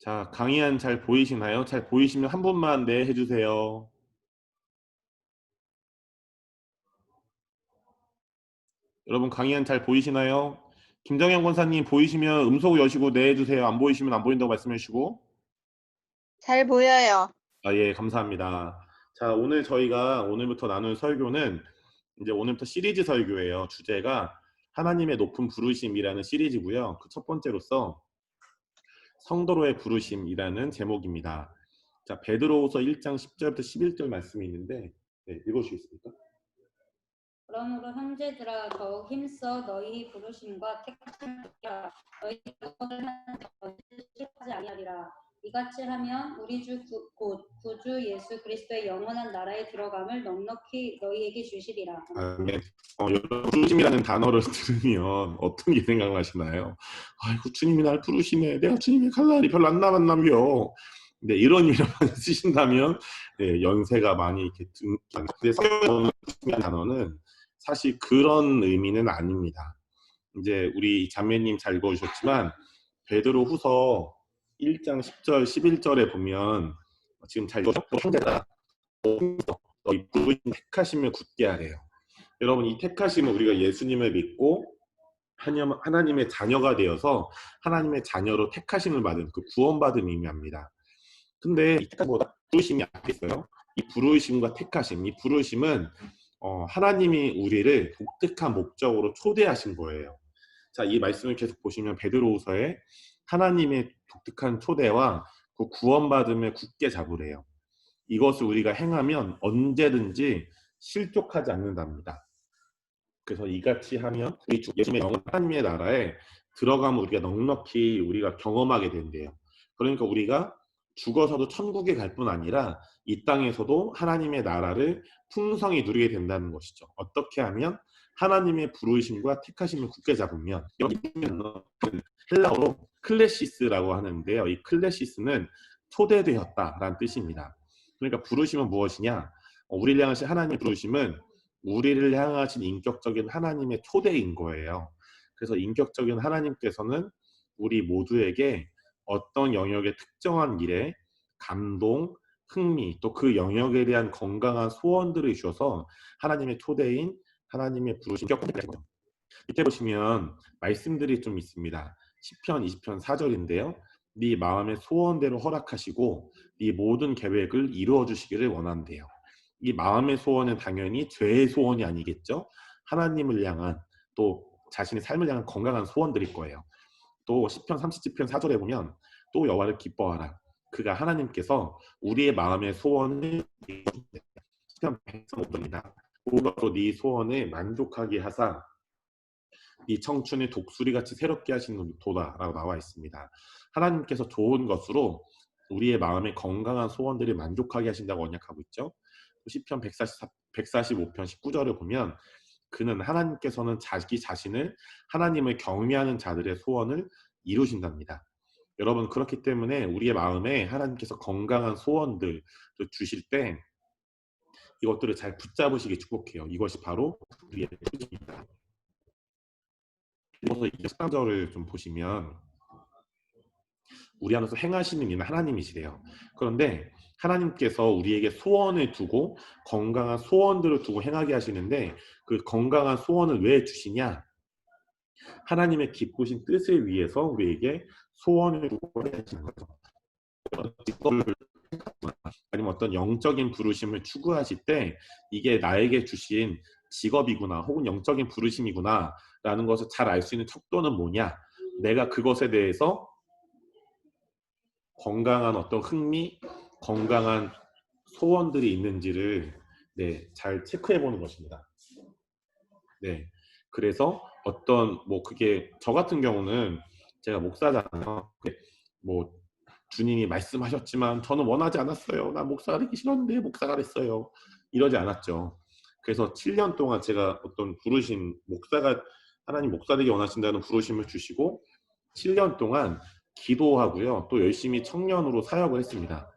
자, 강의안 잘 보이시나요? 잘 보이시면 한 분만 네 해주세요. 여러분 강의안 잘 보이시나요? 김정현 권사님 보이시면 음소 여시고 네 해주세요. 안 보이시면 안 보인다고 말씀해 주시고. 잘 보여요. 아, 예, 감사합니다. 자, 오늘 저희가 오늘부터 나눌 설교는 이제 오늘부터 시리즈 설교예요. 주제가 하나님의 높은 부르심이라는 시리즈고요. 그 첫 번째로서 성도로의 부르심이라는 제목입니다. 자, 베드로후서 1장 10절부터 11절 말씀이 있는데 네, 읽어주시겠습니까? 그러므로 형제들아 더욱 힘써 너희 부르심과 택하심을 지키라. 너희가 그것을 하는데 어디서 실패하지 아니하리라. 이같이 하면 우리 주 곧 구주 예수 그리스도의 영원한 나라에 들어감을 넉넉히 너희에게 주시리라. 아멘. 여러분 부르심이라는 단어를 들으면 어떤 게 생각나시나요? 아이고 주님이 날 부르시네. 내가 주님의 갈 날이 별로 안 남았나며. 네, 이런 이름만 쓰신다면 네, 연세가 많이 이렇게 근데 성경에 부르심이라는 단어는 사실 그런 의미는 아닙니다. 이제 우리 자매님 잘 읽어주셨지만 베드로 후서 1장 10절 11절에 보면 지금 잘 읽어주셨죠? 형제다 너희 부르심 택하심을 굳게 하래요. 여러분 이 택하심은 우리가 예수님을 믿고 하나님의 자녀가 되어서 하나님의 자녀로 택하심을 받은 그 구원받은 의미합니다. 근데 이 택하심보다 부르심이 앞에 있어요. 이 부르심과 택하심, 이 부르심은 하나님이 우리를 독특한 목적으로 초대하신 거예요. 자, 이 말씀을 계속 보시면 베드로후서에 하나님의 독특한 초대와 그 구원받음을 굳게 잡으래요. 이것을 우리가 행하면 언제든지 실족하지 않는답니다. 그래서 이같이 하면 우리 주 예수님의 영원 하나님의 나라에 들어가면 우리가 넉넉히 우리가 경험하게 된대요. 그러니까 우리가 죽어서도 천국에 갈 뿐 아니라 이 땅에서도 하나님의 나라를 풍성히 누리게 된다는 것이죠. 어떻게 하면 하나님의 부르심과 택하심을 굳게 잡으면 여기 헬라어로 클레시스라고 하는데요. 이 클레시스는 초대되었다라는 뜻입니다. 그러니까 부르심은 무엇이냐? 우리를 향하신 하나님의 부르심은 우리를 향하신 인격적인 하나님의 초대인 거예요. 그래서 인격적인 하나님께서는 우리 모두에게 어떤 영역의 특정한 일에 감동, 흥미, 또 그 영역에 대한 건강한 소원들을 주셔서 하나님의 초대인 하나님의 부르심 인격적인 거예요. 밑에 보시면 말씀들이 좀 있습니다. 시편 20편 4절인데요. 네 마음의 소원대로 허락하시고 네 모든 계획을 이루어 주시기를 원한대요. 이 마음의 소원은 당연히 죄의 소원이 아니겠죠. 하나님을 향한 또 자신의 삶을 향한 건강한 소원들일 거예요. 또 시편 30편 4절에 보면 또 여호와를 기뻐하라. 그가 하나님께서 우리의 마음의 소원을 시편 105편이다. 오가로 네 소원을 만족하게 하사 이 청춘의 독수리같이 새롭게 하시는 도다라고 나와 있습니다. 하나님께서 좋은 것으로 우리의 마음의 건강한 소원들을 만족하게 하신다고 언약하고 있죠. 시편 145편 19절을 보면 그는 하나님께서는 자기 자신을 하나님을 경외하는 자들의 소원을 이루신답니다. 여러분 그렇기 때문에 우리의 마음에 하나님께서 건강한 소원들을 주실 때 이것들을 잘 붙잡으시기 축복해요. 이것이 바로 우리의 뜻입니다. 그래서 13절을 좀 보시면 우리 안에서 행하시는 이는 하나님이시래요. 그런데 하나님께서 우리에게 소원을 두고 건강한 소원들을 두고 행하게 하시는데 그 건강한 소원을 왜 주시냐? 하나님의 기쁘신 뜻을 위해서 우리에게 소원을 두고 하시는 거죠. 아니면 어떤 영적인 부르심을 추구하실 때 이게 나에게 주신 직업이구나 혹은 영적인 부르심이구나 라는 것을 잘 알 수 있는 척도는 뭐냐? 내가 그것에 대해서 건강한 어떤 흥미, 건강한 소원들이 있는지를 네, 잘 체크해 보는 것입니다. 네. 그래서 어떤 뭐 그게 저 같은 경우는 제가 목사잖아요. 뭐 주님이 말씀하셨지만 저는 원하지 않았어요. 나 목사가 되기 싫었는데 목사가 됐어요. 이러지 않았죠. 그래서 7년 동안 제가 어떤 부르심, 목사가 하나님 목사 되기 원하신다는 부르심을 주시고 7년 동안 기도하고요. 또 열심히 청년으로 사역을 했습니다.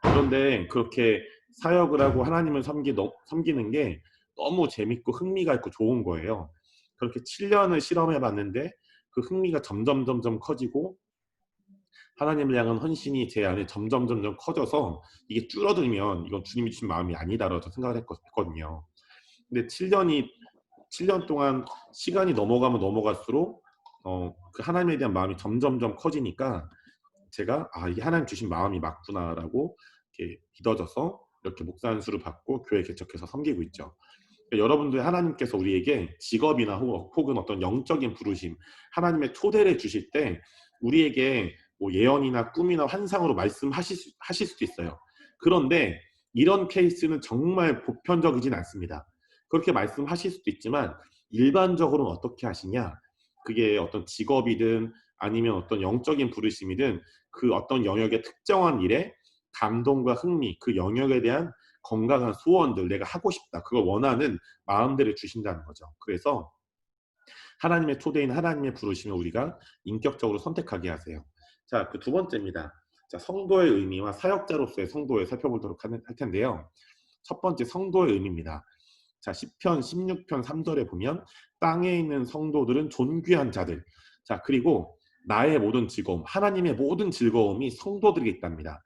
그런데 그렇게 사역을 하고 하나님을 섬기는 게 너무 재밌고 흥미가 있고 좋은 거예요. 그렇게 7년을 실험해 봤는데 그 흥미가 점점 커지고 하나님을 향한 헌신이 제 안에 점점 커져서 이게 줄어들면 이건 주님이 주신 마음이 아니다라고 생각을 했거든요. 근데 7년 동안 시간이 넘어가면 넘어갈수록 그 하나님에 대한 마음이 점점 커지니까 제가 이게 하나님 주신 마음이 맞구나라고 이렇게 믿어져서 이렇게 목사 안수를 받고 교회 개척해서 섬기고 있죠. 그러니까 여러분들 하나님께서 우리에게 직업이나 혹은 어떤 영적인 부르심, 하나님의 초대를 주실 때 우리에게 뭐 예언이나 꿈이나 환상으로 말씀하실 수도 있어요. 그런데 이런 케이스는 정말 보편적이진 않습니다. 그렇게 말씀하실 수도 있지만 일반적으로는 어떻게 하시냐? 그게 어떤 직업이든 아니면 어떤 영적인 부르심이든 그 어떤 영역의 특정한 일에 감동과 흥미, 그 영역에 대한 건강한 소원들, 내가 하고 싶다, 그걸 원하는 마음들을 주신다는 거죠. 그래서 하나님의 초대인 하나님의 부르심을 우리가 인격적으로 선택하게 하세요. 자, 그 두 번째입니다. 자, 성도의 의미와 사역자로서의 성도를 살펴보도록 할 텐데요. 첫 번째, 성도의 의미입니다. 자, 시편 16편 3절에 보면 땅에 있는 성도들은 존귀한 자들. 자, 그리고 나의 모든 즐거움, 하나님의 모든 즐거움이 성도들에게 있답니다.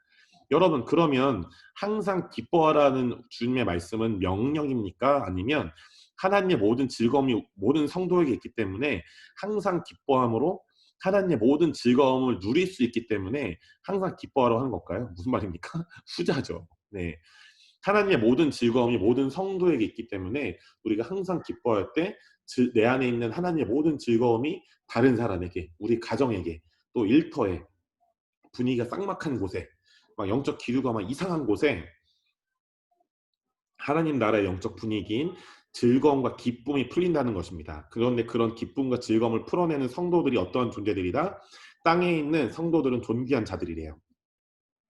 여러분, 그러면 항상 기뻐하라는 주님의 말씀은 명령입니까? 아니면 하나님의 모든 즐거움이 모든 성도에게 있기 때문에 항상 기뻐함으로 하나님의 모든 즐거움을 누릴 수 있기 때문에 항상 기뻐하라고 하는 걸까요? 무슨 말입니까? 후자죠. 네. 하나님의 모든 즐거움이 모든 성도에게 있기 때문에 우리가 항상 기뻐할 때 내 안에 있는 하나님의 모든 즐거움이 다른 사람에게, 우리 가정에게, 또 일터에, 분위기가 쌍막한 곳에, 막 영적 기류가 막 이상한 곳에 하나님 나라의 영적 분위기인 즐거움과 기쁨이 풀린다는 것입니다. 그런데 그런 기쁨과 즐거움을 풀어내는 성도들이 어떠한 존재들이다? 땅에 있는 성도들은 존귀한 자들이래요.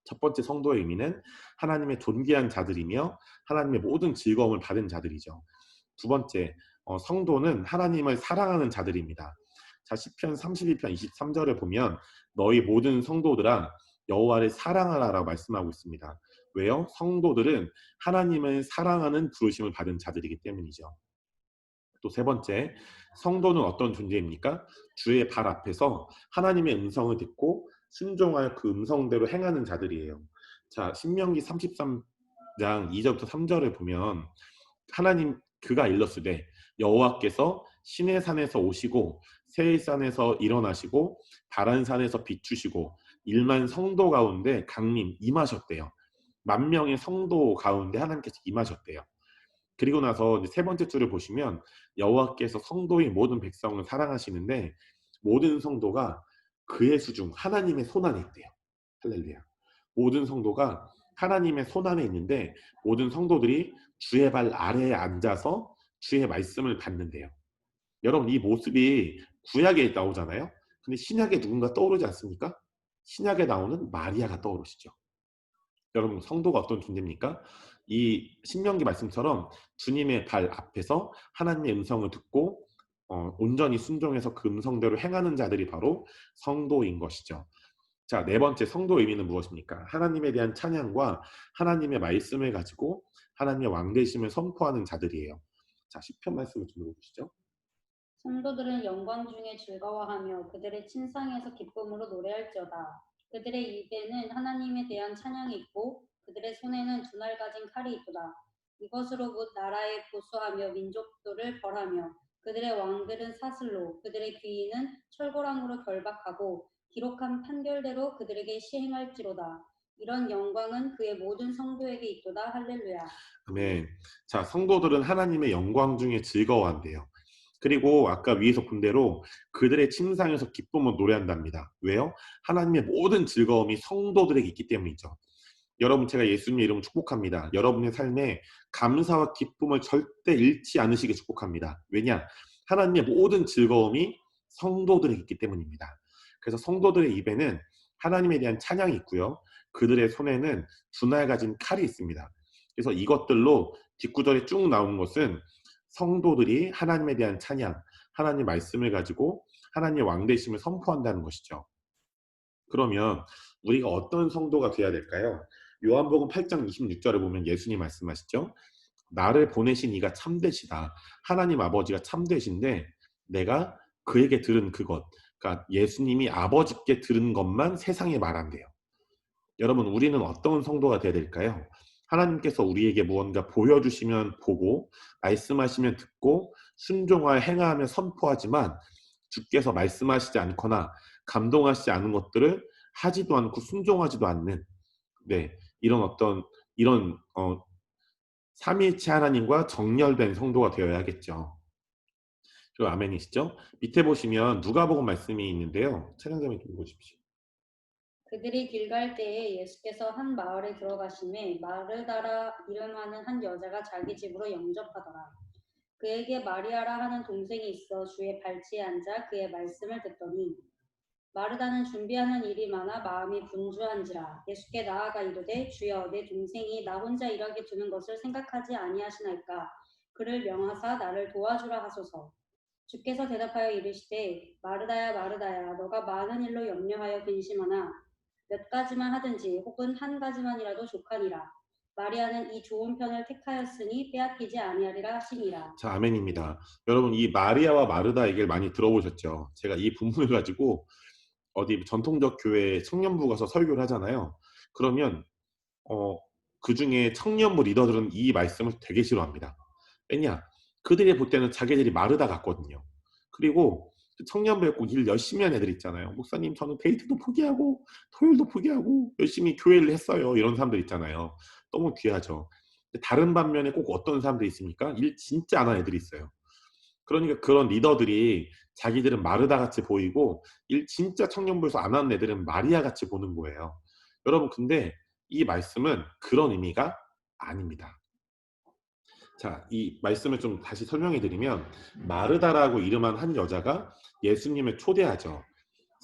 첫 번째 성도의 의미는 하나님의 존귀한 자들이며 하나님의 모든 즐거움을 받은 자들이죠. 두 번째, 성도는 하나님을 사랑하는 자들입니다. 자, 시편 32편 23절을 보면 너희 모든 성도들아 여호와를 사랑하라라고 말씀하고 있습니다. 왜요? 성도들은 하나님을 사랑하는 부르심을 받은 자들이기 때문이죠. 또 세 번째, 성도는 어떤 존재입니까? 주의 발 앞에서 하나님의 음성을 듣고 순종할 그 음성대로 행하는 자들이에요. 자, 신명기 33장 2절부터 3절을 보면 하나님 그가 일렀으되 여호와께서 시내 산에서 오시고 세일산에서 일어나시고 바란산에서 비추시고 1만 성도 가운데 강림 임하셨대요. 10,000명의 성도 가운데 하나님께서 임하셨대요. 그리고 나서 세 번째 줄을 보시면 여호와께서 성도인 모든 백성을 사랑하시는데 모든 성도가 그의 수중 하나님의 손안에 있대요. 할렐루야. 모든 성도가 하나님의 손안에 있는데 모든 성도들이 주의 발 아래에 앉아서 주의 말씀을 받는데요. 여러분, 이 모습이 구약에 나오잖아요. 근데 신약에 누군가 떠오르지 않습니까? 신약에 나오는 마리아가 떠오르시죠. 여러분, 성도가 어떤 존재입니까? 이 신명기 말씀처럼 주님의 발 앞에서 하나님의 음성을 듣고 온전히 순종해서 그 음성대로 행하는 자들이 바로 성도인 것이죠. 자, 네 번째 성도의 의미는 무엇입니까? 하나님에 대한 찬양과 하나님의 말씀을 가지고 하나님의 왕되심을 선포하는 자들이에요. 자, 시편 말씀을 좀 읽어보시죠. 성도들은 영광 중에 즐거워하며 그들의 침상에서 기쁨으로 노래할지어다. 그들의 입에는 하나님에 대한 찬양이 있고 그들의 손에는 두 날 가진 칼이 있도다. 이것으로 곧 나라에 보수하며 민족들을 벌하며 그들의 왕들은 사슬로 그들의 귀인은 철거랑으로 결박하고 기록한 판결대로 그들에게 시행할지로다. 이런 영광은 그의 모든 성도에게 있도다. 할렐루야. 아멘. 자, 성도들은 하나님의 영광 중에 즐거워한대요. 그리고 아까 위에서 본 대로 그들의 침상에서 기쁨을 노래한답니다. 왜요? 하나님의 모든 즐거움이 성도들에게 있기 때문이죠. 여러분, 제가 예수님의 이름으로 축복합니다. 여러분의 삶에 감사와 기쁨을 절대 잃지 않으시길 축복합니다. 왜냐? 하나님의 모든 즐거움이 성도들에게 있기 때문입니다. 그래서 성도들의 입에는 하나님에 대한 찬양이 있고요. 그들의 손에는 두 날 가진 칼이 있습니다. 그래서 이것들로 뒷구절에 쭉 나오는 것은 성도들이 하나님에 대한 찬양, 하나님 말씀을 가지고 하나님의 왕되심을 선포한다는 것이죠. 그러면 우리가 어떤 성도가 되어야 될까요? 요한복음 8장 26절에 보면 예수님 말씀하시죠. 나를 보내신 이가 참되시다. 하나님 아버지가 참되신데 내가 그에게 들은 그것, 그러니까 예수님이 아버지께 들은 것만 세상에 말한대요. 여러분, 우리는 어떤 성도가 되어야 될까요? 하나님께서 우리에게 무언가 보여주시면 보고, 말씀하시면 듣고, 순종하여 행하며 선포하지만, 주께서 말씀하시지 않거나 감동하시지 않은 것들을 하지도 않고 순종하지도 않는, 네, 이런 삼위일체 하나님과 정렬된 성도가 되어야겠죠. 그 아멘이시죠? 밑에 보시면 누가복음 말씀이 있는데요. 차장자매 좀 보십시오. 그들이 길 갈 때에 예수께서 한 마을에 들어가심에 마르다라 이름하는 한 여자가 자기 집으로 영접하더라. 그에게 마리아라 하는 동생이 있어 주의 발치에 앉아 그의 말씀을 듣더니 마르다는 준비하는 일이 많아 마음이 분주한지라. 예수께 나아가 이르되 주여 내 동생이 나 혼자 일하게 두는 것을 생각하지 아니하시나이까. 그를 명하사 나를 도와주라 하소서. 주께서 대답하여 이르시되 마르다야 마르다야 너가 많은 일로 염려하여 근심하나 몇 가지만 하든지 혹은 한 가지만이라도 족하니라. 마리아는 이 좋은 편을 택하였으니 빼앗기지 아니하리라 하시니라. 자, 아멘입니다. 여러분, 이 마리아와 마르다 얘기를 많이 들어보셨죠? 제가 이 본문을 가지고 어디 전통적 교회에 청년부 가서 설교를 하잖아요. 그러면 그 중에 청년부 리더들은 이 말씀을 되게 싫어합니다. 왜냐? 그들이 볼 때는 자기들이 마르다 같거든요. 그리고 청년부에 꼭 일 열심히 하는 애들 있잖아요. 목사님, 저는 데이트도 포기하고 토요일도 포기하고 열심히 교회를 했어요. 이런 사람들 있잖아요. 너무 귀하죠. 다른 반면에 꼭 어떤 사람들이 있습니까? 일 진짜 안 하는 애들이 있어요. 그러니까 그런 리더들이 자기들은 마르다 같이 보이고 일 진짜 청년부에서 안 하는 애들은 마리아 같이 보는 거예요. 여러분, 근데 이 말씀은 그런 의미가 아닙니다. 자, 이 말씀을 좀 다시 설명해 드리면 마르다라고 이름한 한 여자가 예수님을 초대하죠.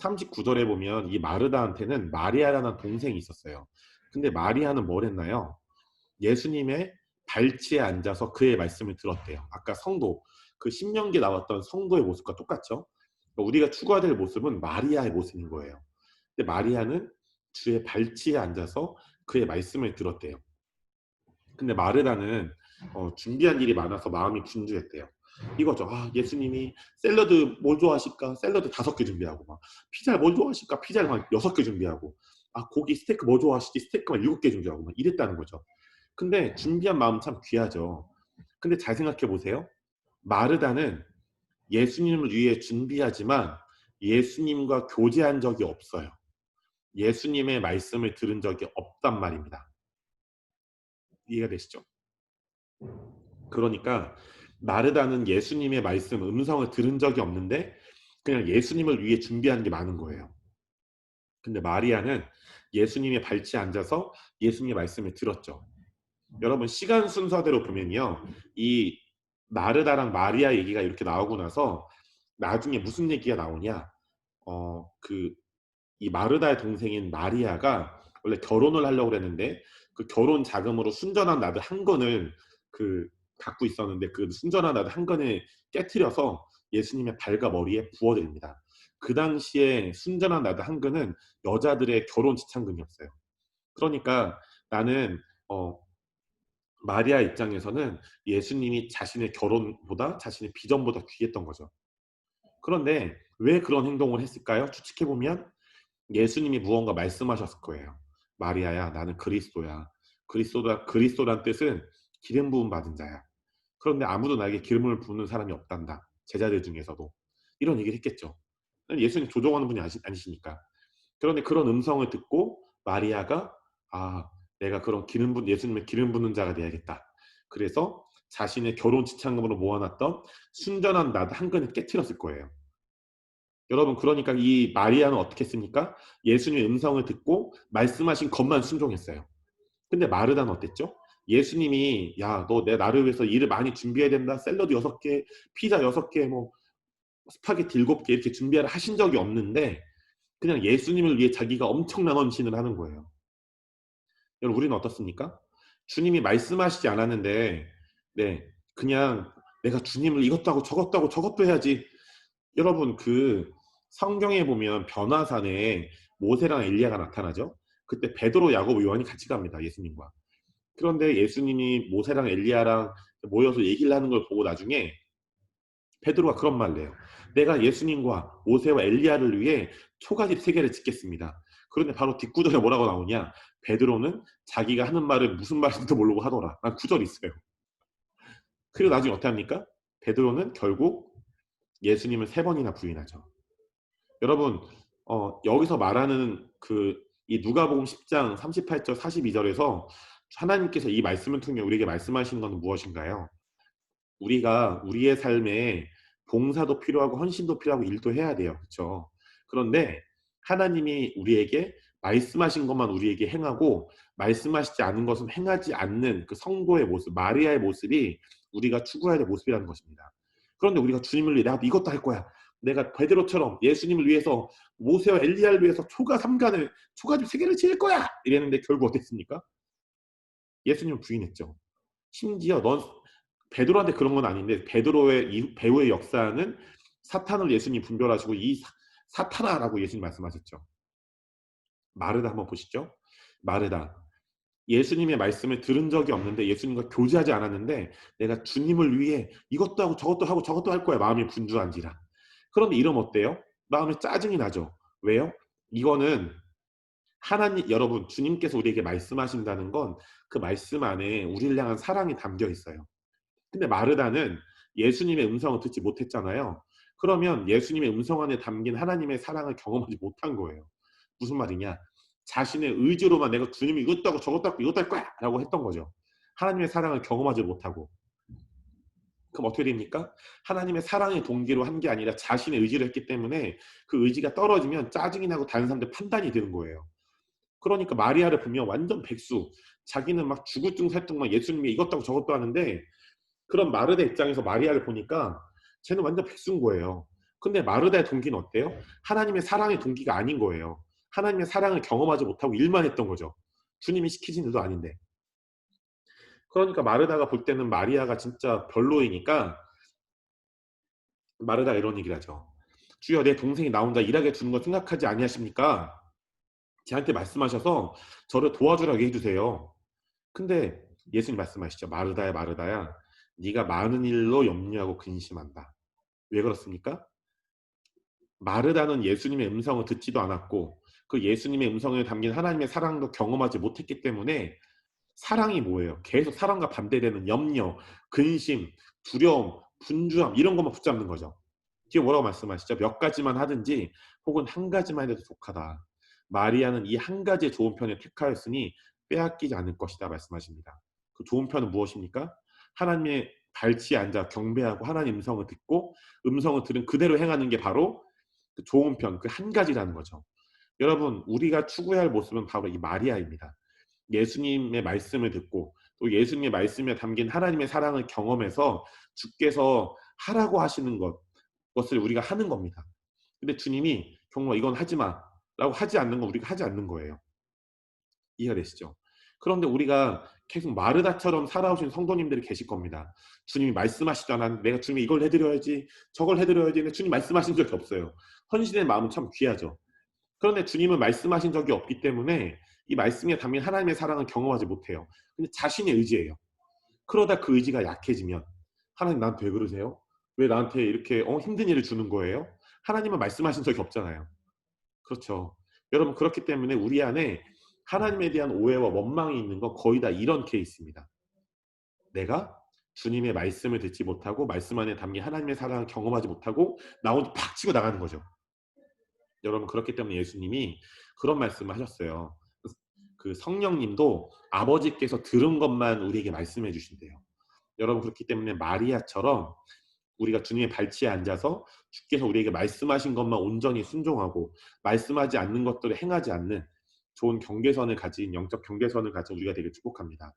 39절에 보면 이 마르다한테는 마리아라는 동생이 있었어요. 근데 마리아는 뭘 했나요? 예수님의 발치에 앉아서 그의 말씀을 들었대요. 아까 성도, 그 신명기에 나왔던 성도의 모습과 똑같죠? 그러니까 우리가 추구해야 될 모습은 마리아의 모습인 거예요. 근데 마리아는 주의 발치에 앉아서 그의 말씀을 들었대요. 근데 마르다는 준비한 일이 많아서 마음이 분주했대요. 이거죠. 아, 예수님이 샐러드 뭐 좋아하실까? 샐러드 5개 준비하고, 막 피자 뭐 좋아하실까? 피자를 막 6개 준비하고, 아, 고기 스테이크 뭐 좋아하시지? 스테이크만 7개 준비하고, 막 이랬다는 거죠. 근데 준비한 마음 참 귀하죠. 근데 잘 생각해 보세요. 마르다는 예수님을 위해 준비하지만 예수님과 교제한 적이 없어요. 예수님의 말씀을 들은 적이 없단 말입니다. 이해가 되시죠? 그러니까 마르다는 예수님의 말씀, 음성을 들은 적이 없는데 그냥 예수님을 위해 준비하는 게 많은 거예요. 근데 마리아는 예수님의 발치에 앉아서 예수님의 말씀을 들었죠. 여러분, 시간 순서대로 보면요, 이 마르다랑 마리아 얘기가 이렇게 나오고 나서 나중에 무슨 얘기가 나오냐, 이 마르다의 동생인 마리아가 원래 결혼을 하려고 그랬는데 그 결혼 자금으로 순전한 나드 한 건을 갖고 있었는데 그 순전한 나드 한 건을 깨트려서 예수님의 발과 머리에 부어드립니다. 그 당시에 순전한 나드 한 건은 여자들의 결혼 지참금이었어요. 그러니까 나는 마리아 입장에서는 예수님이 자신의 결혼보다 자신의 비전보다 귀했던 거죠. 그런데 왜 그런 행동을 했을까요? 추측해보면 예수님이 무언가 말씀하셨을 거예요. 마리아야, 나는 그리스도야. 그리스도란 뜻은 기름 부음 받은 자야. 그런데 아무도 나에게 기름을 부는 사람이 없단다. 제자들 중에서도. 이런 얘기를 했겠죠. 예수님 조종하는 분이 아니시니까. 그런데 그런 음성을 듣고 마리아가 내가 그런 예수님의 기름 부는 자가 돼야겠다. 그래서 자신의 결혼 지참금으로 모아놨던 순전한 나드 한 근을 깨트렸을 거예요. 여러분, 그러니까 이 마리아는 어떻게 했습니까? 예수님의 음성을 듣고 말씀하신 것만 순종했어요. 근데 마르다는 어땠죠? 예수님이 너 나를 위해서 일을 많이 준비해야 된다. 샐러드 6개, 피자 6개, 뭐 스파게티 7개 이렇게 준비를 하신 적이 없는데 그냥 예수님을 위해 자기가 엄청난 헌신을 하는 거예요. 여러분, 우리는 어떻습니까? 주님이 말씀하시지 않았는데 그냥 내가 주님을 이것도 하고 저것도 하고 저것도 해야지. 여러분, 성경에 보면 변화산에 모세랑 엘리야가 나타나죠. 그때 베드로, 야고보, 요한이 같이 갑니다. 예수님과. 그런데 예수님이 모세랑 엘리야랑 모여서 얘기를 하는 걸 보고 나중에 베드로가 그런 말을 해요. 내가 예수님과 모세와 엘리야를 위해 초가집 3개를 짓겠습니다. 그런데 바로 뒷구절에 뭐라고 나오냐? 베드로는 자기가 하는 말을 무슨 말인지도 모르고 하더라. 난 구절이 있어요. 그리고 나중에 어떻게 합니까? 베드로는 결국 예수님을 3번이나 부인하죠. 여러분, 여기서 말하는 이 누가복음 10장 38절 42절에서 하나님께서 이 말씀을 통해 우리에게 말씀하시는 것은 무엇인가요? 우리가 우리의 삶에 봉사도 필요하고 헌신도 필요하고 일도 해야 돼요. 그렇죠? 그런데 하나님이 우리에게 말씀하신 것만 우리에게 행하고 말씀하시지 않은 것은 행하지 않는 그 성도의 모습, 마리아의 모습이 우리가 추구해야 될 모습이라는 것입니다. 그런데 우리가 주님을 위해 내가 이것도 할 거야. 내가 베드로처럼 예수님을 위해서 모세와 엘리야를 위해서 초가집 3개를 지을 거야. 이랬는데 결국 어땠습니까? 예수님을 부인했죠. 심지어 베드로한테 그런 건 아닌데 베드로의 배후의 역사는 사탄을 예수님 분별하시고 이 사탄아라고 예수님 말씀하셨죠. 마르다 한번 보시죠. 마르다. 예수님의 말씀을 들은 적이 없는데 예수님과 교제하지 않았는데 내가 주님을 위해 이것도 하고 저것도 할 거야. 마음이 분주한지라. 그런데 이러면 어때요? 마음에 짜증이 나죠. 왜요? 이거는 하나님, 여러분, 주님께서 우리에게 말씀하신다는 건 그 말씀 안에 우리를 향한 사랑이 담겨 있어요. 근데 마르다는 예수님의 음성을 듣지 못했잖아요. 그러면 예수님의 음성 안에 담긴 하나님의 사랑을 경험하지 못한 거예요. 무슨 말이냐? 자신의 의지로만 내가 주님이 이것도 하고 저것도 하고 이것도 할 거야 라고 했던 거죠. 하나님의 사랑을 경험하지 못하고. 그럼 어떻게 됩니까? 하나님의 사랑의 동기로 한 게 아니라 자신의 의지를 했기 때문에 그 의지가 떨어지면 짜증이 나고 다른 사람들 판단이 드는 거예요. 그러니까 마리아를 보면 완전 백수. 자기는 막 주구증살등 막 예수님이 이것도 하고 저것도 하는데 그런 마르다 입장에서 마리아를 보니까 쟤는 완전 백수인 거예요. 근데 마르다의 동기는 어때요? 하나님의 사랑의 동기가 아닌 거예요. 하나님의 사랑을 경험하지 못하고 일만 했던 거죠. 주님이 시키신 일도 아닌데. 그러니까 마르다가 볼 때는 마리아가 진짜 별로이니까 마르다가 이런 얘기를 하죠. 주여, 내 동생이 나 혼자 일하게 두는 거 생각하지 아니하십니까? 제한테 말씀하셔서 저를 도와주라고 해주세요. 근데 예수님 말씀하시죠. 마르다야, 마르다야, 네가 많은 일로 염려하고 근심한다. 왜 그렇습니까? 마르다는 예수님의 음성을 듣지도 않았고 그 예수님의 음성에 담긴 하나님의 사랑도 경험하지 못했기 때문에 사랑이 뭐예요? 계속 사랑과 반대되는 염려, 근심, 두려움, 분주함 이런 것만 붙잡는 거죠. 뒤에 뭐라고 말씀하시죠? 몇 가지만 하든지 혹은 한 가지만 해도 족하다. 마리아는 이 한 가지의 좋은 편을 택하였으니 빼앗기지 않을 것이다 말씀하십니다. 그 좋은 편은 무엇입니까? 하나님의 발치에 앉아 경배하고 하나님 음성을 듣고 음성을 들은 그대로 행하는 게 바로 그 좋은 편, 그 한 가지라는 거죠. 여러분, 우리가 추구해야 할 모습은 바로 이 마리아입니다. 예수님의 말씀을 듣고 또 예수님의 말씀에 담긴 하나님의 사랑을 경험해서 주께서 하라고 하시는 것을 우리가 하는 겁니다. 근데 주님이 정말 이건 하지 마 라고 하지 않는 건 우리가 하지 않는 거예요. 이해가 되시죠? 그런데 우리가 계속 마르다처럼 살아오신 성도님들이 계실 겁니다. 주님이 말씀하시잖아. 내가 주님이 이걸 해드려야지 저걸 해드려야지. 근데 주님 말씀하신 적이 없어요. 헌신의 마음은 참 귀하죠. 그런데 주님은 말씀하신 적이 없기 때문에 이 말씀에 담긴 하나님의 사랑을 경험하지 못해요. 근데 자신의 의지예요. 그러다 그 의지가 약해지면 하나님 나한테 왜 그러세요? 왜 나한테 이렇게 힘든 일을 주는 거예요? 하나님은 말씀하신 적이 없잖아요. 그렇죠. 여러분, 그렇기 때문에 우리 안에 하나님에 대한 오해와 원망이 있는 건 거의 다 이런 케이스입니다. 내가 주님의 말씀을 듣지 못하고 말씀 안에 담긴 하나님의 사랑을 경험하지 못하고 나 혼자 팍 치고 나가는 거죠. 여러분, 그렇기 때문에 예수님이 그런 말씀을 하셨어요. 그 성령님도 아버지께서 들은 것만 우리에게 말씀해 주신대요. 여러분, 그렇기 때문에 마리아처럼 우리가 주님의 발치에 앉아서 주께서 우리에게 말씀하신 것만 온전히 순종하고 말씀하지 않는 것들을 행하지 않는 좋은 경계선을 가진 영적 경계선을 가진 우리가 되길 축복합니다.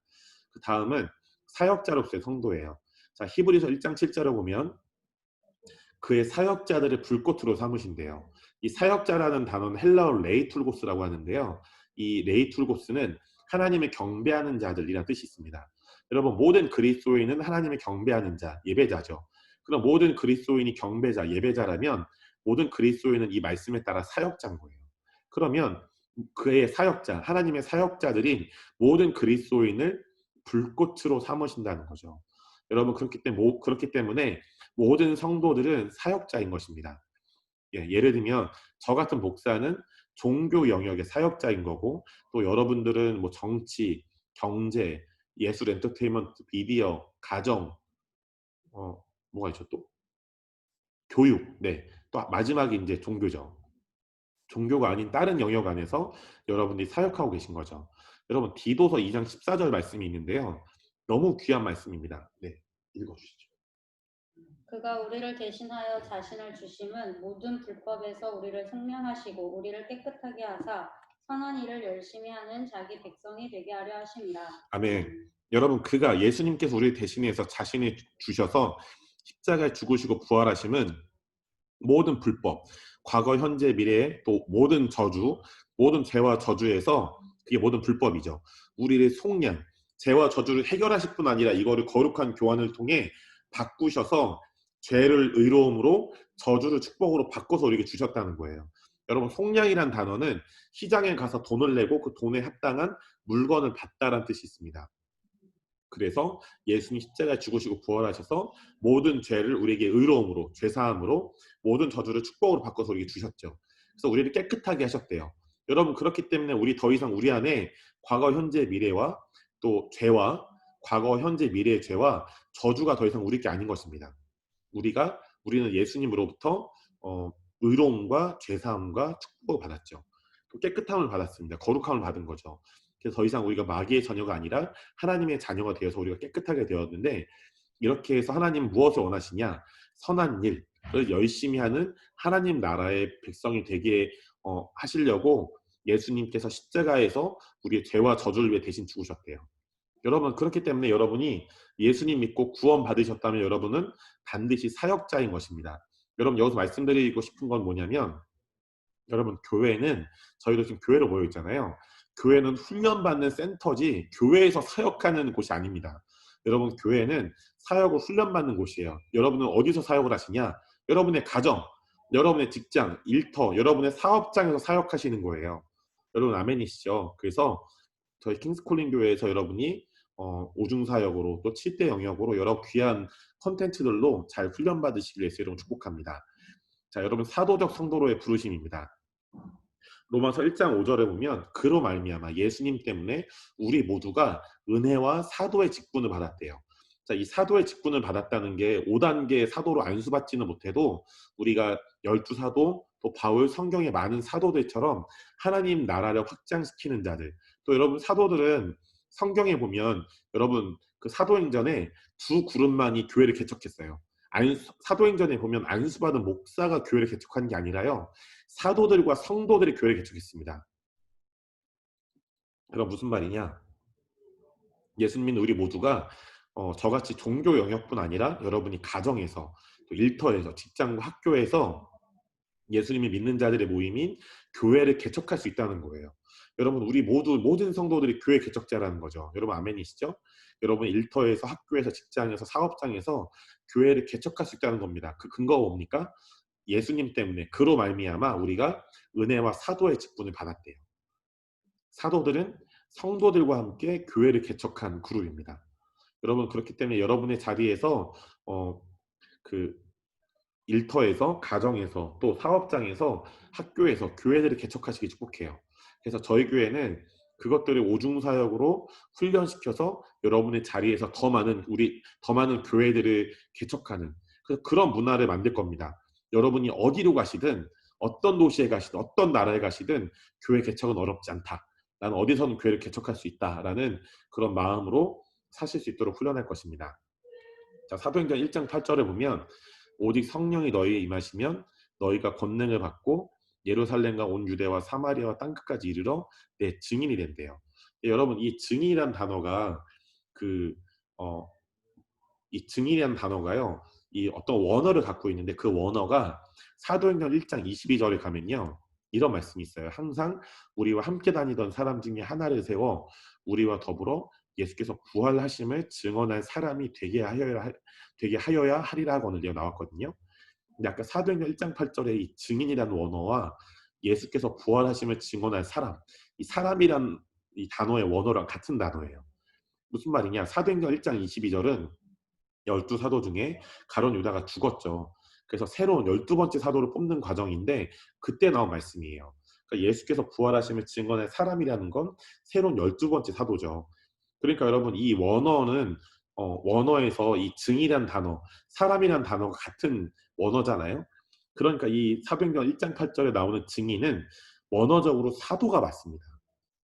그 다음은 사역자로서의 성도예요. 자, 히브리서 1장 7절을 보면 그의 사역자들을 불꽃으로 삼으신대요. 이 사역자라는 단어는 헬라어 레이툴고스라고 하는데요. 이 레이툴고스는 하나님을 경배하는 자들이라는 뜻이 있습니다. 여러분, 모든 그리스도인은 하나님을 경배하는 자, 예배자죠. 그럼 모든 그리스도인이 경배자, 예배자라면 모든 그리스도인은 이 말씀에 따라 사역자인 거예요. 그러면 그의 사역자, 하나님의 사역자들이 모든 그리스도인을 불꽃으로 삼으신다는 거죠. 여러분, 그렇기 때문에 모든 성도들은 사역자인 것입니다. 예, 예를 들면 저 같은 목사는 종교 영역의 사역자인 거고, 또 여러분들은 뭐 정치, 경제, 예술, 엔터테인먼트, 미디어, 가정, 뭐가 있죠 또? 교육. 네. 또 마지막에 이제 종교죠. 종교가 아닌 다른 영역 안에서 여러분들이 사역하고 계신 거죠. 여러분 디도서 2장 14절 말씀이 있는데요. 너무 귀한 말씀입니다. 네, 읽어주시죠. 그가 우리를 대신하여 자신을 주심은 모든 불법에서 우리를 생명하시고 우리를 깨끗하게 하사 선한 일을 열심히 하는 자기 백성이 되게 하려 하십니다. 아멘. 여러분 그가 예수님께서 우리를 대신해서 자신을 주셔서 십자가에 죽으시고 부활하심은 모든 불법, 과거, 현재, 미래, 또 모든 저주, 모든 죄와 저주에서 그게 모든 불법이죠. 우리를 속량, 죄와 저주를 해결하실 뿐 아니라 이거를 거룩한 교환을 통해 바꾸셔서 죄를 의로움으로 저주를 축복으로 바꿔서 우리에게 주셨다는 거예요. 여러분 속량이란 단어는 시장에 가서 돈을 내고 그 돈에 합당한 물건을 받다라는 뜻이 있습니다. 그래서 예수님 십자가에 죽으시고 부활하셔서 모든 죄를 우리에게 의로움으로, 죄사함으로, 모든 저주를 축복으로 바꿔서 우리에게 주셨죠. 그래서 우리를 깨끗하게 하셨대요. 여러분 그렇기 때문에 우리 더 이상 우리 안에 과거, 현재, 미래와 또 죄와 과거, 현재, 미래의 죄와 저주가 더 이상 우리게 아닌 것입니다. 우리는 예수님으로부터 의로움과 죄사함과 축복을 받았죠. 또 깨끗함을 받았습니다. 거룩함을 받은 거죠. 그래서 더 이상 우리가 마귀의 자녀가 아니라 하나님의 자녀가 되어서 우리가 깨끗하게 되었는데, 이렇게 해서 하나님 무엇을 원하시냐? 선한 일을 열심히 하는 하나님 나라의 백성이 되게 하시려고 예수님께서 십자가에서 우리의 죄와 저주를 위해 대신 죽으셨대요. 여러분 그렇기 때문에 여러분이 예수님 믿고 구원 받으셨다면 여러분은 반드시 사역자인 것입니다. 여러분 여기서 말씀드리고 싶은 건 뭐냐면, 여러분 교회는, 저희도 지금 교회로 모여 있잖아요. 교회는 훈련받는 센터지 교회에서 사역하는 곳이 아닙니다. 여러분 교회는 사역을 훈련받는 곳이에요. 여러분은 어디서 사역을 하시냐? 여러분의 가정, 여러분의 직장, 일터, 여러분의 사업장에서 사역하시는 거예요. 여러분 아멘이시죠? 그래서 저희 킹스콜링 교회에서 여러분이 오중사역으로 또 7대 영역으로 여러 귀한 컨텐츠들로 잘 훈련받으시길 위해서 여러분 축복합니다. 자, 여러분 사도적 성도로의 부르심입니다. 로마서 1장 5절에 보면 그로 말미암아 예수님 때문에 우리 모두가 은혜와 사도의 직분을 받았대요. 자, 이 사도의 직분을 받았다는 게 5단계 사도로 안수받지는 못해도 우리가 12사도, 또 바울, 성경의 많은 사도들처럼 하나님 나라를 확장시키는 자들, 또 여러분 사도들은 성경에 보면 여러분 그 사도행전에 두 그룹만이 교회를 개척했어요. 사도행전에 보면 안수받은 목사가 교회를 개척한 게 아니라요, 사도들과 성도들이 교회를 개척했습니다. 그럼 무슨 말이냐? 예수님 믿는 우리 모두가 저같이 종교 영역뿐 아니라 여러분이 가정에서, 또 일터에서, 직장과 학교에서 예수님이 믿는 자들의 모임인 교회를 개척할 수 있다는 거예요. 여러분 우리 모든 성도들이 교회 개척자라는 거죠. 여러분 아멘이시죠? 여러분 일터에서, 학교에서, 직장에서, 사업장에서 교회를 개척할 수 있다는 겁니다. 그 근거가 뭡니까? 예수님 때문에, 그로 말미암아 우리가 은혜와 사도의 직분을 받았대요. 사도들은 성도들과 함께 교회를 개척한 그룹입니다. 여러분 그렇기 때문에 여러분의 자리에서 그 일터에서, 가정에서, 또 사업장에서, 학교에서 교회들을 개척하시기 축복해요. 그래서 저희 교회는 그것들을 오중사역으로 훈련시켜서 여러분의 자리에서 더 많은 교회들을 개척하는 그런 문화를 만들 겁니다. 여러분이 어디로 가시든, 어떤 도시에 가시든, 어떤 나라에 가시든 교회 개척은 어렵지 않다. 나는 어디서든 교회를 개척할 수 있다라는 그런 마음으로 사실 수 있도록 훈련할 것입니다. 자, 사도행전 1장 8절에 보면 오직 성령이 너희에 임하시면 너희가 권능을 받고 예루살렘과 온 유대와 사마리아와 땅끝까지 이르러 내 증인이 된대요. 여러분 이 증인이란 단어가 이 증인이라는 단어가요, 이 어떤 원어를 갖고 있는데 그 원어가 사도행전 1장 22절에 가면요, 이런 말씀이 있어요. 항상 우리와 함께 다니던 사람 중에 하나를 세워 우리와 더불어 예수께서 부활하심을 증언할 사람이 되게 하여야 하리라고는 나왔거든요. 근데 아까 사도행전 1장 8절에 이 증인이라는 원어와 예수께서 부활하심을 증언할 사람, 이 사람이란 이 단어의 원어랑 같은 단어예요. 무슨 말이냐? 사도행전 1장 22절은 12 사도 중에 가룟 유다가 죽었죠. 그래서 새로운 12번째 사도를 뽑는 과정인데 그때 나온 말씀이에요. 그러니까 예수께서 부활하심을 증언할 사람이라는 건 새로운 12번째 사도죠. 그러니까 여러분 이 원어는 원어에서 이 증이란 단어, 사람이란 단어가 같은 원어잖아요. 그러니까 이 사도행전 1장 8절에 나오는 증인은 원어적으로 사도가 맞습니다.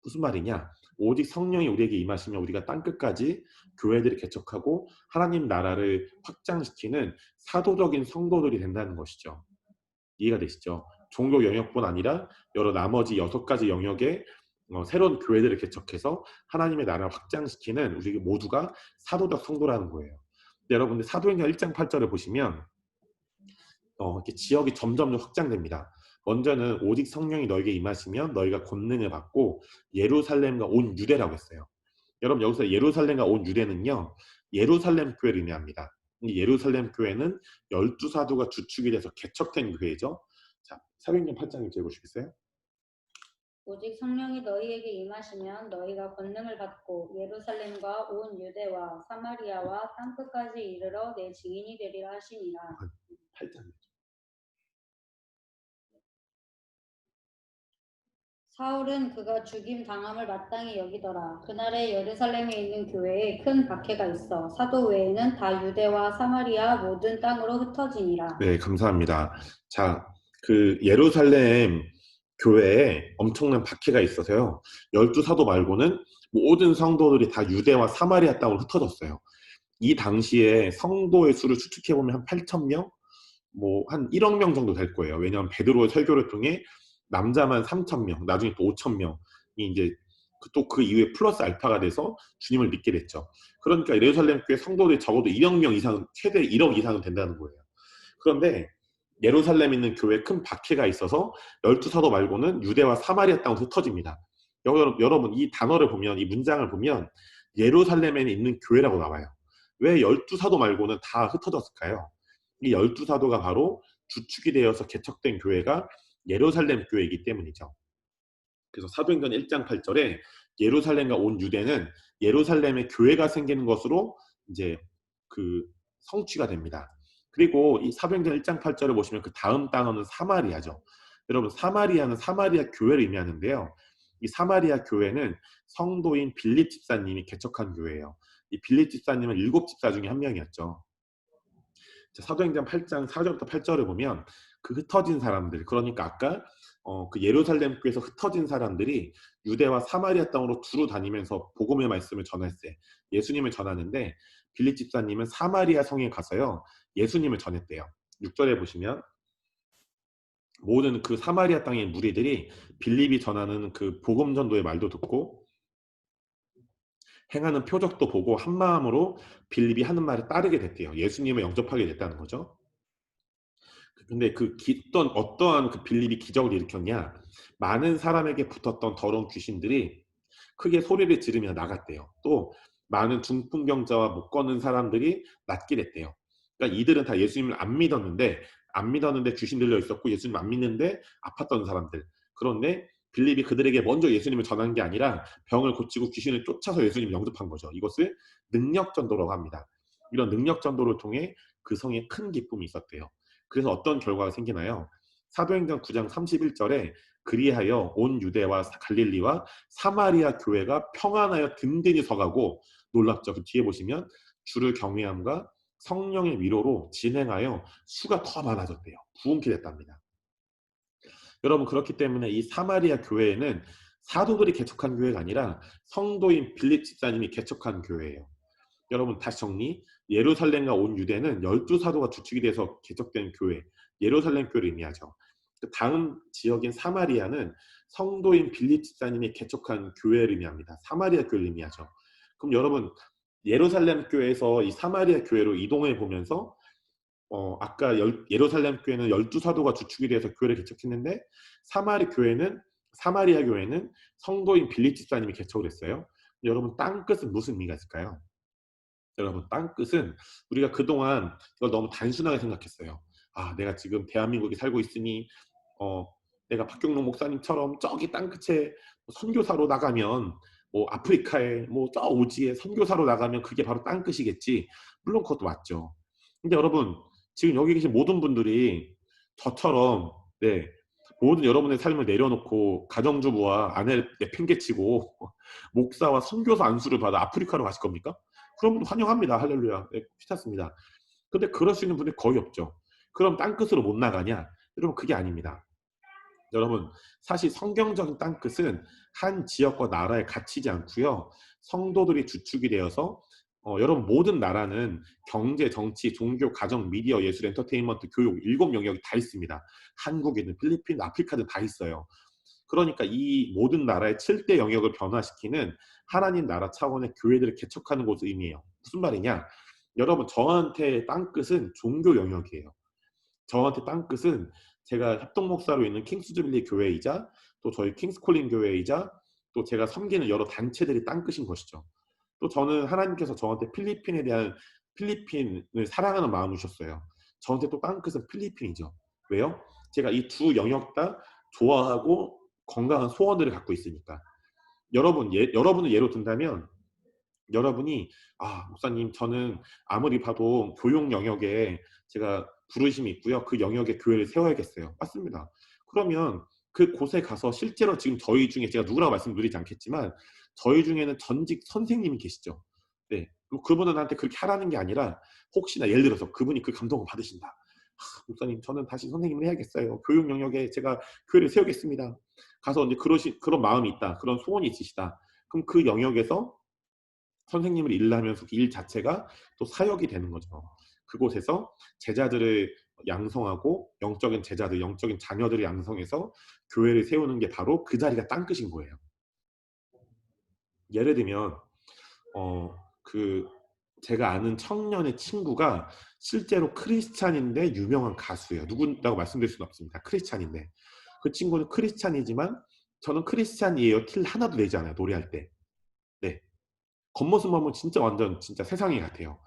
무슨 말이냐? 오직 성령이 우리에게 임하시면 우리가 땅끝까지 교회들을 개척하고 하나님 나라를 확장시키는 사도적인 성도들이 된다는 것이죠. 이해가 되시죠? 종교 영역뿐 아니라 여러 나머지 6가지 영역에 새로운 교회들을 개척해서 하나님의 나라를 확장시키는 우리 모두가 사도적 성도라는 거예요. 근데 여러분들 사도행전 1장 8절을 보시면 이렇게 지역이 점점 확장됩니다. 먼저는 오직 성령이 너에게 임하시면 너희가 권능을 받고 예루살렘과 온 유대라고 했어요. 여러분 여기서 예루살렘과 온 유대는요. 예루살렘 교회를 의미합니다. 이 예루살렘 교회는 12사도가 주축이 돼서 개척된 교회죠. 자, 사도행전 8장 읽어보시겠어요? 오직 성령이 너희에게 임하시면 너희가 권능을 받고 예루살렘과 온 유대와 사마리아와 땅끝까지 이르러 내 증인이 되리라 하시니라. 8장. 사울은 그가 죽임 당함을 마땅히 여기더라. 그날에 예루살렘에 있는 교회에 큰 박해가 있어 사도 외에는 다 유대와 사마리아 모든 땅으로 흩어지니라. 네, 감사합니다. 자, 그 예루살렘 교회에 엄청난 박해가 있어서요. 12사도 말고는 모든 성도들이 다 유대와 사마리아 땅으로 흩어졌어요. 이 당시에 성도의 수를 추측해보면 한 8,000명? 뭐 한 1억 명 정도 될 거예요. 왜냐하면 베드로의 설교를 통해 남자만 3,000명, 나중에 또 5,000명이 이제 또 그 이후에 플러스 알파가 돼서 주님을 믿게 됐죠. 그러니까 예루살렘 교회 성도들이 적어도 1억 명 이상, 최대 1억 이상은 된다는 거예요. 그런데 예루살렘에 있는 교회에 큰 박해가 있어서 12사도 말고는 유대와 사마리아 땅으로 흩어집니다. 여러분 이 단어를 보면, 이 문장을 보면 예루살렘에 있는 교회라고 나와요. 왜 12사도 말고는 다 흩어졌을까요? 이 12사도가 바로 주축이 되어서 개척된 교회가 예루살렘 교회이기 때문이죠. 그래서 사도행전 1장 8절에 예루살렘과 온 유대는 예루살렘에 교회가 생기는 것으로 이제 그 성취가 됩니다. 그리고 이 사도행전 1장 8절을 보시면 그 다음 단어는 사마리아죠. 여러분 사마리아는 사마리아 교회를 의미하는데요. 이 사마리아 교회는 성도인 빌립 집사님이 개척한 교회예요. 이 빌립 집사님은 7집사 중에 한 명이었죠. 사도행전 8장 4절부터 8절을 보면 그 흩어진 사람들, 그러니까 아까 그 예루살렘 교회에서 흩어진 사람들이 유대와 사마리아 땅으로 두루 다니면서 복음의 말씀을 전할세 예수님을 전하는데 빌립 집사님은 사마리아 성에 가서요 예수님을 전했대요. 6절에 보시면 모든 그 사마리아 땅의 무리들이 빌립이 전하는 그 복음 전도의 말도 듣고 행하는 표적도 보고 한 마음으로 빌립이 하는 말을 따르게 됐대요. 예수님을 영접하게 됐다는 거죠. 근데 어떠한 그 빌립이 기적을 일으켰냐? 많은 사람에게 붙었던 더러운 귀신들이 크게 소리를 지르며 나갔대요. 또 많은 중풍병자와 못 걷는 사람들이 낫게 됐대요. 그러니까 이들은 다 예수님을 안 믿었는데 귀신 들려 있었고 예수님 안 믿는데 아팠던 사람들. 그런데 빌립이 그들에게 먼저 예수님을 전한 게 아니라 병을 고치고 귀신을 쫓아서 예수님을 영접한 거죠. 이것을 능력전도라고 합니다. 이런 능력전도를 통해 그 성에 큰 기쁨이 있었대요. 그래서 어떤 결과가 생기나요? 사도행전 9장 31절에 그리하여 온 유대와 갈릴리와 사마리아 교회가 평안하여 든든히 서가고 놀랍죠. 그 뒤에 보시면 주를 경외함과 성령의 위로로 진행하여 수가 더 많아졌대요. 부흥케 됐답니다. 여러분 그렇기 때문에 이 사마리아 교회에는 사도들이 개척한 교회가 아니라 성도인 빌립 집사님이 개척한 교회예요. 여러분 다시 정리. 예루살렘과 온 유대는 12사도가 주축이 돼서 개척된 교회, 예루살렘 교회를 의미하죠. 다음 지역인 사마리아는 성도인 빌립 집사님이 개척한 교회를 의미합니다. 사마리아 교회를 의미하죠. 그럼 여러분 예루살렘 교회에서 이 사마리아 교회로 이동해 보면서 아까 예루살렘 교회는 12사도가 주축이 돼서 교회를 개척했는데 사마리아 교회는 성도인 빌립 집사님이 개척을 했어요. 여러분 땅끝은 무슨 의미가 있을까요? 여러분 땅끝은 우리가 그동안 이걸 너무 단순하게 생각했어요. 아, 내가 지금 대한민국에 살고 있으니 내가 박경록 목사님처럼 저기 땅끝에 선교사로 나가면 뭐 아프리카에 뭐 저 오지에 선교사로 나가면 그게 바로 땅끝이겠지. 물론 그것도 맞죠. 근데 여러분 지금 여기 계신 모든 분들이 저처럼 네, 모든 여러분의 삶을 내려놓고 가정주부와 아내를 내팽개치고 목사와 선교사 안수를 받아 아프리카로 가실 겁니까? 그럼 환영합니다. 할렐루야. 네, 괜찮습니다. 근데 그럴 수 있는 분들이 거의 없죠. 그럼 땅끝으로 못 나가냐? 여러분 그게 아닙니다. 여러분 사실 성경적인 땅끝은 한 지역과 나라에 갇히지 않고요. 성도들이 주축이 되어서 여러분 모든 나라는 경제, 정치, 종교, 가정, 미디어, 예술, 엔터테인먼트, 교육 7영역이 다 있습니다. 한국에는 필리핀, 아프리카든 다 있어요. 그러니까 이 모든 나라의 7대 영역을 변화시키는 하나님 나라 차원의 교회들을 개척하는 것을 의미해요. 무슨 말이냐? 여러분 저한테 땅끝은 종교 영역이에요. 저한테 땅끝은 제가 협동목사로 있는 킹스주빌리 교회이자 또 저희 킹스콜린 교회이자 또 제가 섬기는 여러 단체들이 땅끝인 것이죠. 또 저는 하나님께서 저한테 필리핀을 사랑하는 마음을 주셨어요. 저한테 또 땅끝은 필리핀이죠. 왜요? 제가 이 두 영역 다 좋아하고 건강한 소원들을 갖고 있으니까. 여러분을 예로 든다면 여러분이 목사님 저는 아무리 봐도 교육 영역에 제가 부르심이 있고요. 그 영역에 교회를 세워야겠어요. 맞습니다. 그러면 그 곳에 가서 실제로 지금 저희 중에 제가 누구라고 말씀드리지 않겠지만 저희 중에는 전직 선생님이 계시죠. 네. 그분은 나한테 그렇게 하라는 게 아니라 혹시나 예를 들어서 그분이 그 감동을 받으신다. 목사님 저는 다시 선생님을 해야겠어요. 교육 영역에 제가 교회를 세우겠습니다. 가서 이제 그런 마음이 있다. 그런 소원이 있으시다. 그럼 그 영역에서 선생님을 일하면서 그 일 자체가 또 사역이 되는 거죠. 그곳에서 제자들을 양성하고 영적인 제자들, 영적인 자녀들을 양성해서 교회를 세우는 게 바로 그 자리가 땅끝인 거예요. 예를 들면 그 제가 아는 청년의 친구가 실제로 크리스찬인데 유명한 가수예요. 누구라고 말씀드릴 수는 없습니다. 크리스찬인데 그 친구는 크리스찬이지만 저는 크리스찬이에요. 티 하나도 내지 않아요. 노래할 때. 네. 겉모습만 보면 진짜 완전 진짜 세상이 같아요.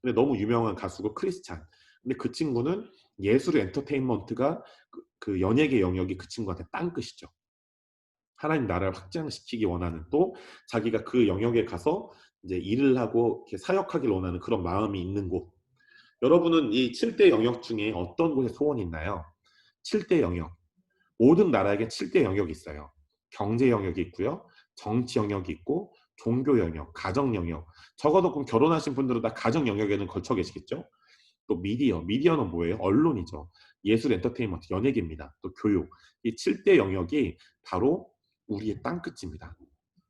근데 너무 유명한 가수고 크리스찬. 근데 그 친구는 예술 엔터테인먼트가 그 연예계 영역이 그 친구한테 땅끝이죠. 하나님 나라를 확장시키기 원하는 또 자기가 그 영역에 가서 이제 일을 하고 이렇게 사역하길 원하는 그런 마음이 있는 곳. 여러분은 이 7대 영역 중에 어떤 곳에 소원이 있나요? 7대 영역. 모든 나라에게 7대 영역이 있어요. 경제 영역이 있고요. 정치 영역이 있고 종교 영역, 가정 영역. 적어도 그럼 결혼하신 분들은 다 가정 영역에는 걸쳐 계시겠죠? 또 미디어는 뭐예요? 언론이죠. 예술, 엔터테인먼트, 연예계입니다. 또 교육. 이 7대 영역이 바로 우리의 땅끝입니다.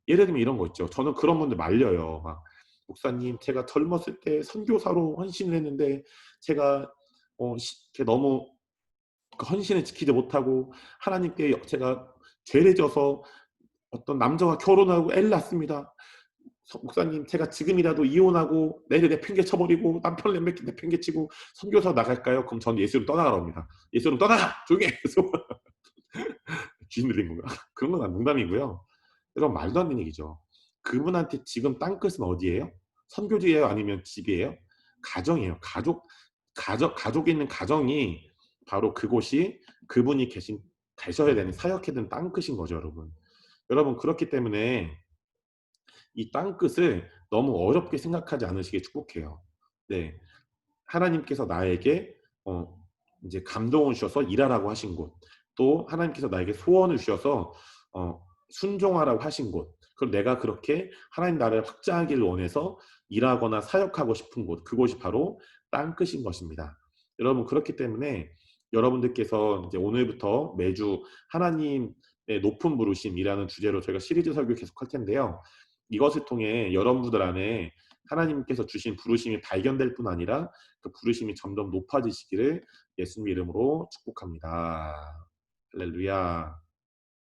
예를 들면 이런 거 있죠. 저는 그런 분들 말려요. 막 목사님, 제가 젊었을 때 선교사로 헌신을 했는데 제가 너무 그 헌신을 지키지 못하고 하나님께 제가 죄를 져서 어떤 남자와 결혼하고 애를 낳습니다. 목사님 제가 지금이라도 이혼하고 내일 내팽개쳐버리고 남편을 내팽개치고 선교사 나갈까요? 그럼 전 예수로 떠나가라고 합니다. 예수로 떠나가! 조용히 해! 귀신 들린 건가? 그런 건 농담이고요. 이런 말도 안 되는 얘기죠. 그분한테 지금 땅끝은 어디예요? 선교지예요? 아니면 집이에요? 가정이에요. 가족이 있는 가정이 바로 그곳이 그분이 가셔야 되는 사역해야 되는 땅끝인 거죠, 여러분. 여러분 그렇기 때문에 이 땅끝을 너무 어렵게 생각하지 않으시길 축복해요. 네, 하나님께서 나에게 이제 감동을 주셔서 일하라고 하신 곳, 또 하나님께서 나에게 소원을 주셔서 순종하라고 하신 곳, 그럼 내가 그렇게 하나님 나라를 확장하기를 원해서 일하거나 사역하고 싶은 곳, 그곳이 바로 땅끝인 것입니다. 여러분 그렇기 때문에 여러분들께서 이제 오늘부터 매주 하나님의 높은 부르심이라는 주제로 저희가 시리즈 설교 계속할 텐데요. 이것을 통해 여러분들 안에 하나님께서 주신 부르심이 발견될 뿐 아니라 그 부르심이 점점 높아지시기를 예수님 이름으로 축복합니다. 할렐루야.